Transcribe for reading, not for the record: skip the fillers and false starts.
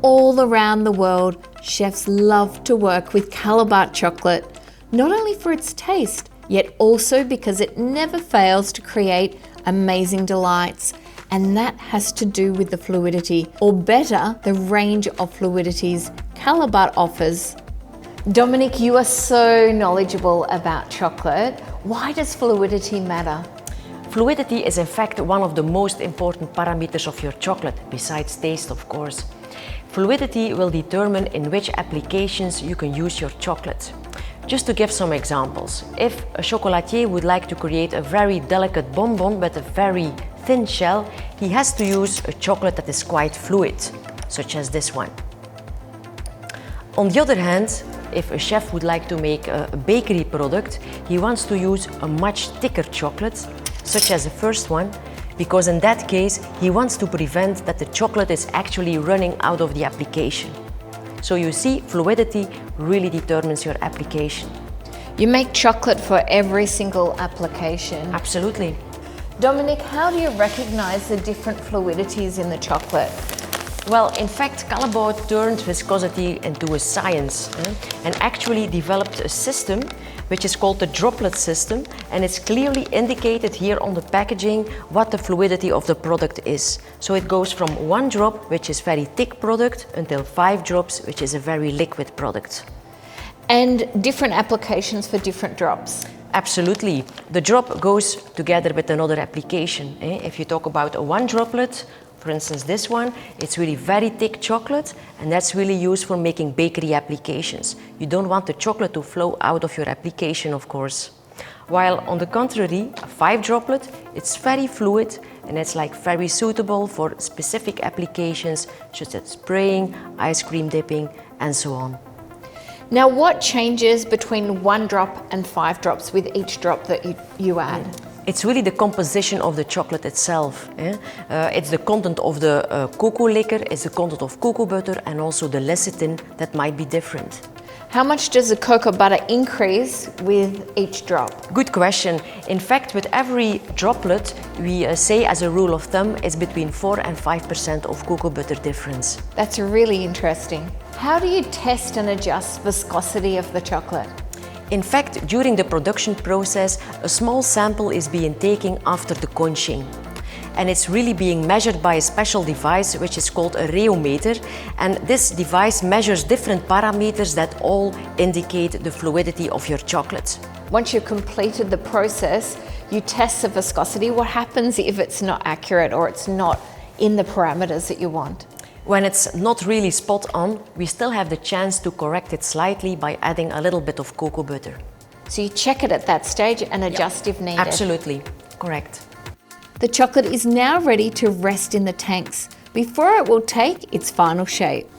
all around the world, chefs love to work with Callebaut chocolate, not only for its taste, yet also because it never fails to create amazing delights. And that has to do with the fluidity, or better, the range of fluidities Callebaut offers. Dominic, you are so knowledgeable about chocolate. Why does fluidity matter? Fluidity is in fact one of the most important parameters of your chocolate, besides taste of course. Fluidity will determine in which applications you can use your chocolate. Just to give some examples, if a chocolatier would like to create a very delicate bonbon with a very thin shell, he has to use a chocolate that is quite fluid, such as this one. On the other hand, if a chef would like to make a bakery product, he wants to use a much thicker chocolate, such as the first one, because in that case he wants to prevent that the chocolate is actually running out of the application. So you see, fluidity really determines your application. You make chocolate for every single application. Absolutely. Dominic, how do you recognize the different fluidities in the chocolate? Well, in fact, Callebaut turned viscosity into a science and actually developed a system which is called the droplet system, and it's clearly indicated here on the packaging what the fluidity of the product is. So it goes from 1 drop, which is very thick product, until 5 drops, which is a very liquid product. And different applications for different drops? Absolutely. The drop goes together with another application. If you talk about a 1 droplet, for instance this one, it's really very thick chocolate, and that's really used for making bakery applications. You don't want the chocolate to flow out of your application, of course. While on the contrary, a 5 droplet, it's very fluid and it's like very suitable for specific applications such as spraying, ice cream dipping, and so on. Now, what changes between 1 drop and 5 drops with each drop that you add? It's really the composition of the chocolate itself. It's the content of the cocoa liquor, it's the content of cocoa butter, and also the lecithin that might be different. How much does the cocoa butter increase with each drop? Good question. In fact, with every droplet, we say as a rule of thumb, it's between 4 and 5% of cocoa butter difference. That's really interesting. How do you test and adjust viscosity of the chocolate? In fact, during the production process, a small sample is being taken after the conching. And it's really being measured by a special device which is called a rheometer. And this device measures different parameters that all indicate the fluidity of your chocolate. Once you've completed the process, you test the viscosity. What happens if it's not accurate or it's not in the parameters that you want? When it's not really spot on, we still have the chance to correct it slightly by adding a little bit of cocoa butter. So you check it at that stage and adjust if needed? Absolutely, correct. The chocolate is now ready to rest in the tanks before it will take its final shape.